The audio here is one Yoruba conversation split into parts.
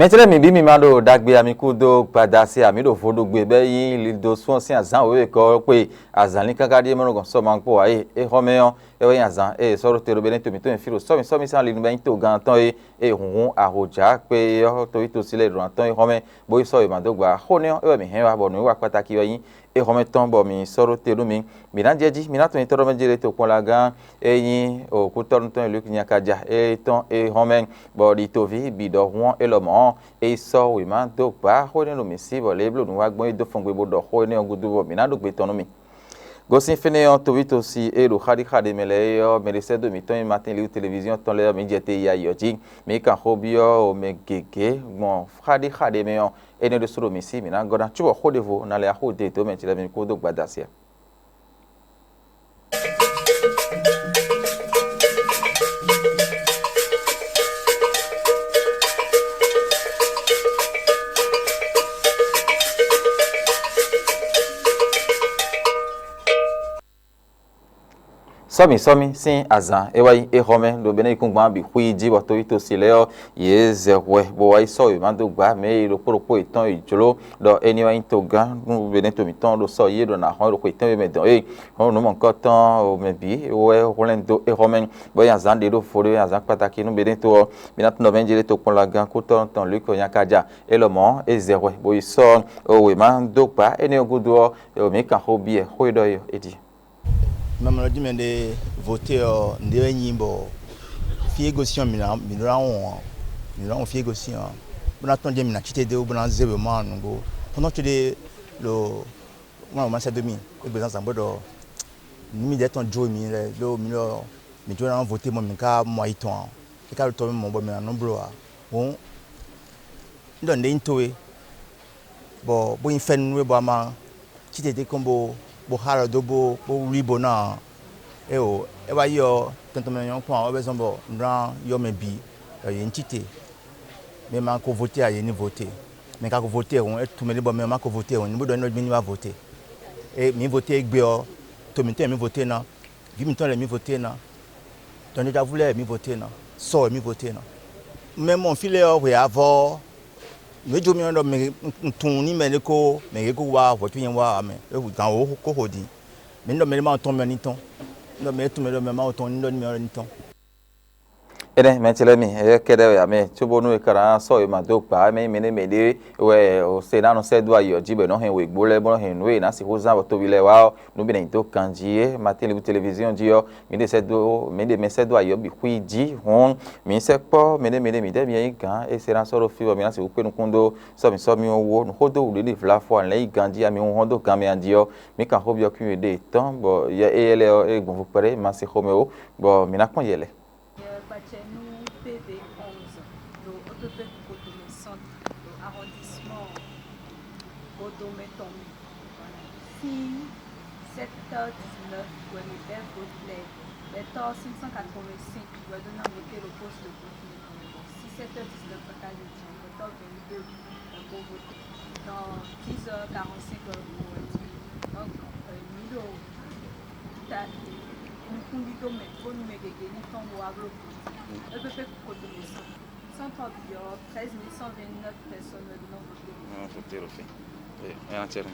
Maintenant, mi mando dagbe amikudo padasi amido fodo gbebe yin lido suon si azan we ko pe azan ni kakadi mo gon so man po aye e homeon e we azan e so ro tero benen to mi to en firo so mi san li ben to gan tan e hunhun ahoja pe o to ito sile ran tan e home bo so e mando gba hone e we mi hen wa bo ni wa pataki we yin e home tan bo mi so ro tero mi na jeji mi na to toro menjere to kon la gan e yin o ku ton ton lu kinya kaja e ton e home bo di to vi bi do won e lo mo e so we man do ba ho ni no mi si bo le blo nu wa gbon e do fun gbe bo do ho ni ogudu bo mi na do gbe tonu mi gosin fene on to vito si e lo khadi mele yo me de sedo mi ton matin li télévision ton le mi jete ya yo ji mi kan hobio o me gege gbon khadi me on e ne de soro mi si mi na godan chubo khodevo na le a hode to me ti le mi ko do gbadasia. Somi sin azan e wai e home do bene ikungba bi huiji bo to ito sileo ye zewe bo wai so e mando gba me ro poropo itan ijolo do eni wa into gan nu bene to mi ton do so ye do na ho ro ko itan me don e ho no mon ko tan o me bi we rolendo e home bo ya zan de do foro ya zan pataki nu bene to binat no benjele to kon la gan ko ton lu ko nyakaja e lo mo e zewe bo iso o we mando gba eni ogudo o mi kan hobi e hoido yo edi même le dimanche de voter de nyimbo fie gossion mi fie gossion bona ton de mina chite de bona zebe man ngo pendant que le moi c'est 2000 et besoin ça bodo mi de ton joe mi jo na voter moi mi ka moi iton e ka to mo bo mi na nombro a bon ndo de intoe bo infen we bo ma chite de combo bo hara dobo bo ribo na e o e ba yo tonton me yon kwa o be son bo ran yo me bi ye ntite me ma ko voter aye ni voter me ka ko voter on e to me le bo me ma ko voter on ni bo do ni wa voter e mi voter gbe o to mi ten mi voter na vi mi ton le mi voter na ton de voulait mi voter na so mi voter na me mon file o we avo mejo mi ndo me tun ni me ko wa votu yen wa me e gan o ko hodi me ndo me ma ton me ni ton ndo me tu me ndo me ma ton ndo me ni ton ene mentele mi e kede ya me chubo nu e kara so e ma do pa me de we o se na no se do ayo jibe no hen we gbole bo hen we na si ho za bo to bile wa no bi na to kanjie ma television ji yo mi de se do me se do ayo bi hui ji hon mi se po me de mi gan e se na so ro fi bo mi na si pe nu kundo so mi owo no hodo ule ni fla fo an le ganji ami hon do kan me andio mi kan ho bi o ku de ton bo ye ele e gbon fu pere ma se homeo bo mi na pon yele nous PV 11, le EPP Cotonou Centre, le arrondissement Cotonou-Tomi. Si 7h19, pour les verts votent les torts 585, je dois donner à voter le poste de Cotonou. Si 7h19, les torts 22, on peut voter. Dans 10h45, donc, nous EPP Cotonou Centre environ 13 129 personnes non votées. Voter au fait.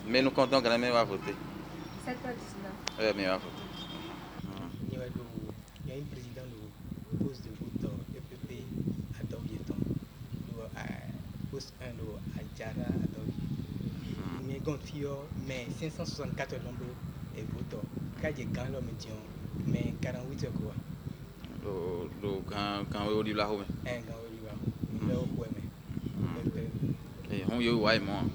Mais nous comptons quand même à voter. 7h19. Oui, mais à voter. Il y a un président du poste de vote EPP à Dovieton. Poste 1 à Djara à Dovieton. Mais quand mais 564 nombres et vote. Quand il y a quand l'homme mais 48 quoi. Lo kan we odi la ho me Kan we odi wa lo ko me hon yo wa mo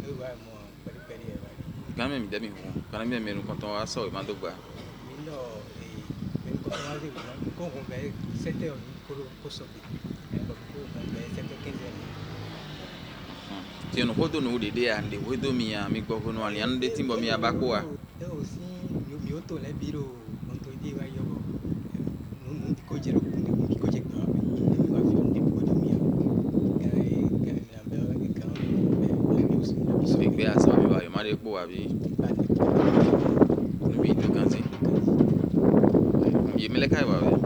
pere pere e kan me mi de mi ho kan me no konton wa so e ma do gba mi no me ko wa de ko ko be 7 heures ko so bi ko be 7h15 ti no hodo no de ande hodo mi ya mi gbo no ali ande timbo mi abako wa e o si mi o to le biro on to di wa yo no ko jero ko je ko mi wa fi on de ko do mi ìgbé àti ọmọ ìwà ìmọ̀lẹ́ epo àbí níbi ìdókàn sí yèmí lẹ́ka ìwà rẹ̀.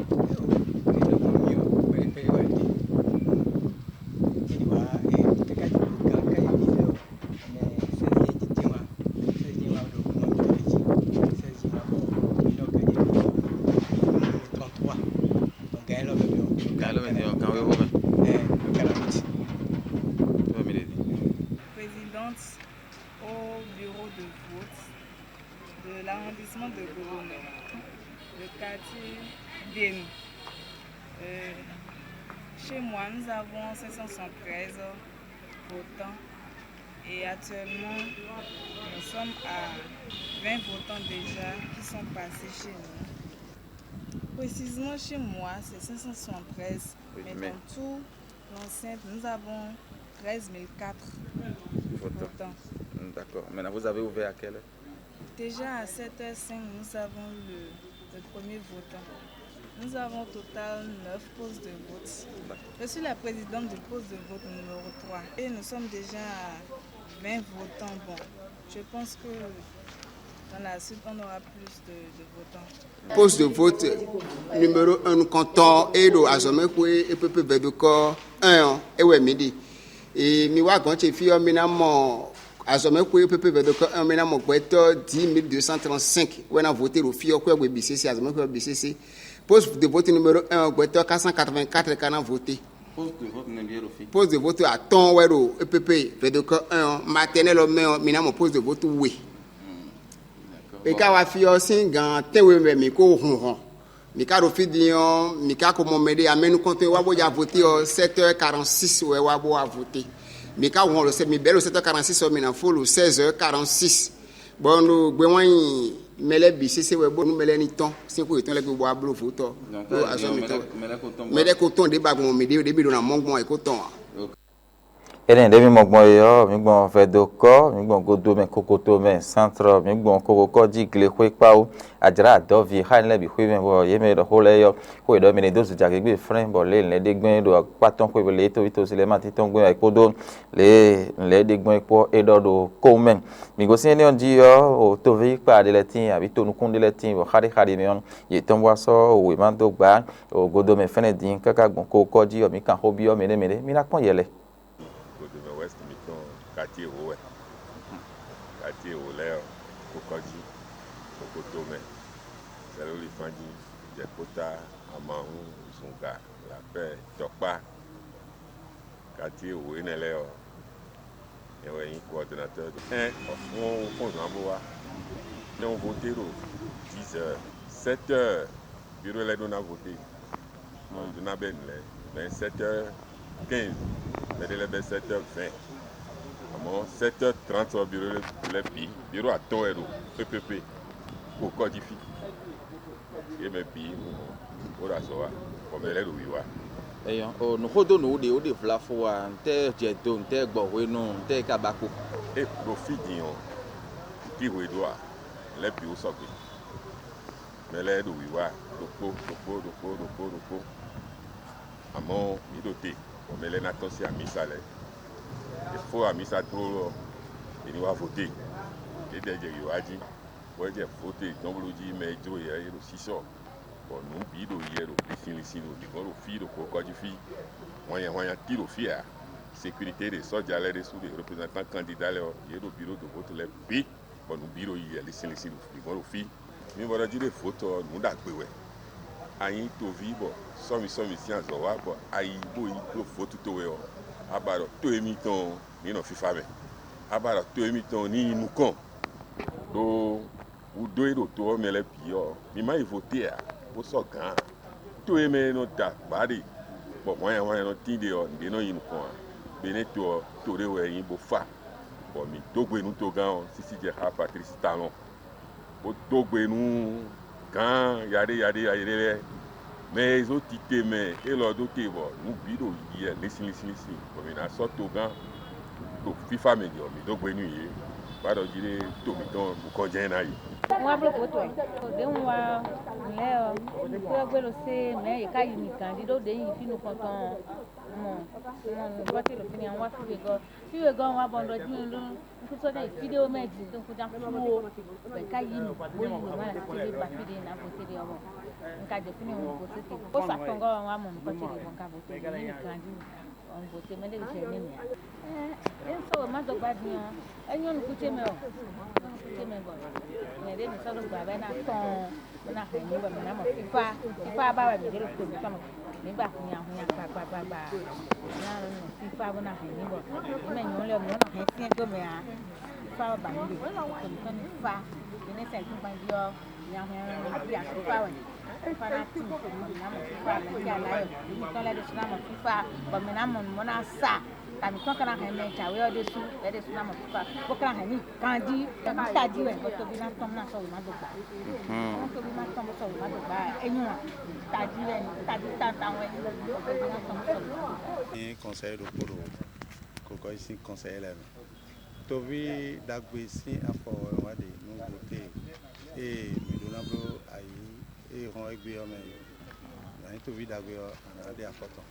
de l'arrondissement de Gourmet, le quartier d'Eni. Chez moi, nous avons 573 votants et actuellement, nous sommes à 20 votants déjà qui sont passés chez nous. Précisément chez moi, c'est 573, mais dans tout l'enceinte, nous avons 13 004 votants. D'accord. Maintenant, vous avez ouvert à quelle heure? Déjà à 7h05, nous avons le premier votant. Nous avons au total 9 postes de vote. Je suis la présidente du poste de vote numéro 3 et nous sommes déjà à 20 votants. Bon, je pense que dans la suite, on aura plus de votants. Poste de vote numéro 1, nous comptons et nous avons et peu de corps 1 et ouais midi. Et nous avons fait finalement azome ko pepe vedo ko amena mo gbeto 10235 when a voté au fio ko we BCC azome ko BCC poste de vote numéro 1 gbeto 484 kana voté poste de vote à ton wero EPP vedo ko 1 maternel o me mina mo poste de vote we e ka wa fio singan tewe me mi ko honhon mi ka ro fidion mi ka ko mo mede amenu konte wa bo ya voté 7h46 we wa bo a voté. Mais quand on le sait, mais belle 7h46, on est full 16h46. Bon, nous, mais les BCC, nous, mais les nitons, c'est pour les bois bleu photo. Mais les cotons, des bagues, mais des débits de la mangue, et coton. Elen demi mogbo yo, mi gbon fe doko, mi gbon godo men kokoto men centre, mi gbon kokoko di gle kwe pa o, ajra dovi ha nle bi kwe men bo yeme do hole yo, kwe do mene dozu jage gbe friend bo le de gben do paton kwe le to ito sile ma ti ton gben ipodo le de gben ipo e do ko men. Mi go sin ni on di yo o to vi pa de letin abi to nu kun de letin bo khari me on ye ton wa so o we man do gba o godo men fene din kaka gbon kokoko di yo mi kan hobi yo mene mi la pon yele. Quartier Oué, quartier Oué, Kokodji, Kokotome, Seloli Fandi, Djekota, Amahou, Songa, La Paix, Tokpa, quartier Oué Néléo, et ouais, un coordonnateur. On compte en bois. Nous avons voté 10h, 7h, bureau les dons a voté. On a bien 7h15, mais les 7h20. 7h30 au bureau les bureau à Toero, PPP, au codifi. Et mes pays, au Rasoa, comme elle est au Viva. Et nous avons nous de Flafoa, Terre Jeton, Terre Borweno, Terre Kabako. Et profit d'yon, qui vous doit, les bureaux sont mais elle est au Viva, Doko. À mon midoté, comme elle est attention à Missalé. Il faut à Missa trop et nous avons voté. Et derrière, il a dit, ouais, j'ai voté, donc vous dites, mais il y a aussi ça. Bon, nous, il y a les filles, on y a tir au fier. Sécurité des soldats, les représentants candidats, il y a le bureau de vote, les filles. Bon, nous, bureau, il y a les filles, mais on va dire les photos, nous, d'accord. Aïe, tout vivre, somme, science, aïe, il faut tout abaro to emiton ni no fifa me abaro to emiton ni nukon do udo ero to mele pio mi mai voter o so gan to eme no ta bari bo wan no tinde o de no yinukon beneto to rewe yin bo fa bo mi dogbe nu to gan sisi je ha Patrice Talon bo dogbe nu gan yade mais ils ont tité mais et leur doté bon nous bidou hier listen comme il a sorti au gant to FIFA médium mais donc venu hier pas de dire to miton bu ko jẹ́ na yi wa blo poto de wa le o gbe lo se me e ka yi nìkan di do de yin finu konton mo bo ti lo fini an wa fi we go wa bondo ji lo ku so de video me ji to ku ja ku o be ka yi ni bo yi ma la ti de ba fi de na bo ti de omo nka je fini won bo ti o sa tongo wa mo ko ti de bon ka bo ti ni nìkan di on bo ti me de se ni mi en so ma do gba di an enyon ku te me o ku te me bo ne de mi so do gba be na ton na ha ni ba mi na mo fifa ba ba mi de ko mi so mo nígbà tí àwọn yàn gbàgbàgbà náà lọ fífa bó náà hàn níbọ̀ nígbà yìí wọ́n lé ọmọ náà hàn sí ẹjọ́ mi à fífa ọba nílé tòmítọ́ ní fa ní c'est tout ben dio nya he ya FIFA wa FIFA na team ko ni na mo FIFA la ya la yo ni to le de na mo FIFA ba me na mo na sa ta mi kon kana he me cha we o de su na mo FIFA ko kana he ni kandi ta di we ko to bi na tom na so ma do ba ko bi ma tom so ma do ba enyu ta di we ta di ta we ko bi na tom so ni conseil do polo ko ko ici conseil là to vi dagbe si afo wa de no vote e mi do na bro ayi e ron egbe o me ayi to vi dagbe o na de afoto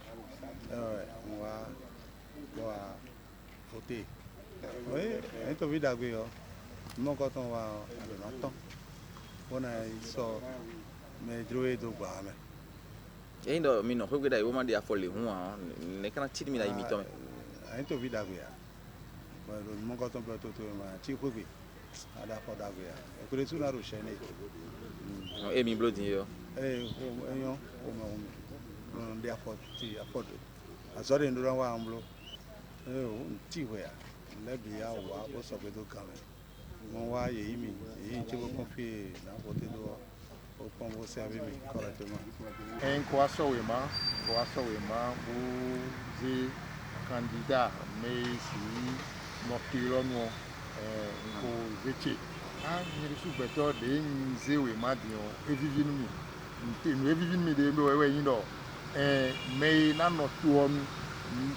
wa vote oui ayi to vi dagbe o mo ko ton wa alo na ton bona so me droe do gba me Ainda mi no hoge dai wo man dia folle hu ne kana chidi mi na imito me ayi to vi dagbe ya bueno mo ko ton plateau to ma chi hoge ada fo dagbe ya e ko le su na ro shene no e mi blooding yo eyo o mo de afford ti afford azore ndura wa amblo ti we ya le bi ya wa bo so pe to kan mo wa ye mi yi ti ko confie na vote do o pon bo serve mi correctement en ko so we ma bu zi candidat mais si mo kilo no ko zeche a ni su beto de nze we ma di o evivinu mi ntenu evivinu mi de me we yin do me na no tuon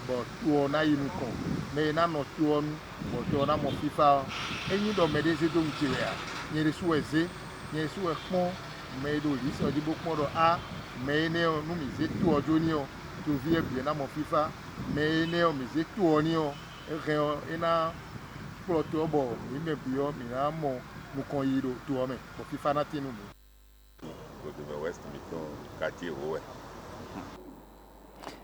but tuon na yin ko me na no tuon but tuon na mo FIFA eyin do me de se do nche ya ni su eze ni su e pon me do li so di bo pon do a me ne o nu mi ze tu ojo ni o to vi e bi na mo FIFA me ne o mi ze tu o ni o e o ina ploto bo mi me bi o mi na mo mo kon yiro tu o me ko FIFA na tinu mi go de west mi to quartier owe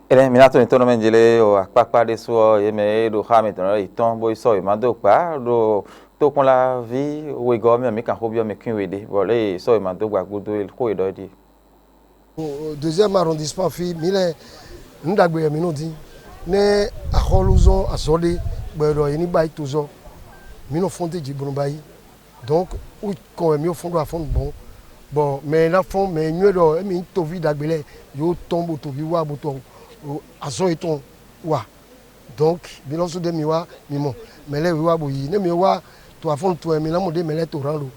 ele minato ni tono menjele o akpakpa de so ye me do ha me tono iton boy so ma do pa do to kon la vie we go me kan hobio me kin we de bo le so ma do gba gudo ko do di au deuxième arrondissement fi mile ndagbe mi no di ne akholuzo asode gbero ni bai tozo mi no fonde jibunu bai donc ou ko mi o fondo afon bon mais la fond mais nyedo mi to vi dagbele yo tombo to vi wa buto aso iton wa donc bi lo so de mi wa mi mo mele wi wa boyi ne mi wa to afon to mi la mo de mele to ran lo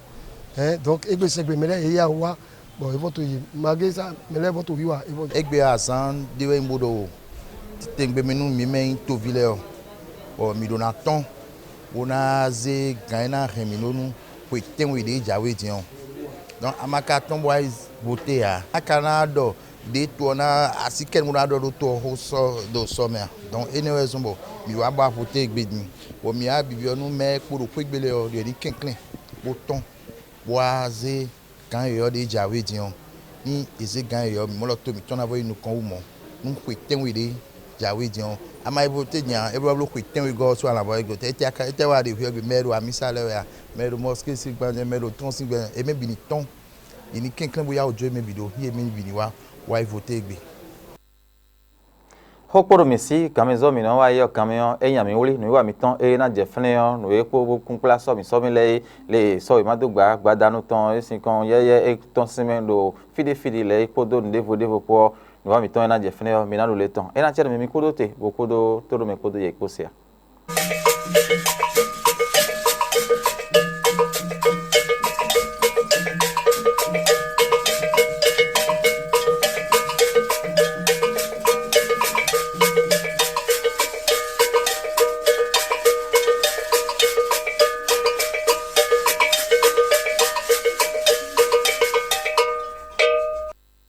donc egbe segbe mele e ya wa bon evoto yi mageza mele voto wi wa evoto egbe asan dewe mbodo tengbe menu mi men to vile o mi dona ton ona ze gaina reminonu ko tenwe de jawe dion donc amaka ton boys voter a akanado de to na asiken mo na do to ho so do sommer donc anyway zombo mi wa ba voter egbe mi o mi a bibionu me kporo pegbele o de kinklin boton boaze kan yo de jawe dion ni eze gan yo mi mo lo to mi ton avo inu kan o mo nu ko tenwe de jawe dion ama voter nya e bro ko tenwe go so ala boy go te wa de fi mero amisale ya mero mosque si gbanje mero ton si gbanje e me bi ni ton ini kinklin boya ojo me bi do hi e me bi ni wa voter egbe hokporo misi kamezo mi no wa yo kameo eyan mi wuli no wa mi ton e na je fne yo no e po kunpla so mi le so ma do gba danu ton e sin kon ye e ton simen do fidi le po do ndevo po no wa mi ton e na je fne yo mi na lo le ton e na chere mi kodo te bo kodo to do me kodo ye kosia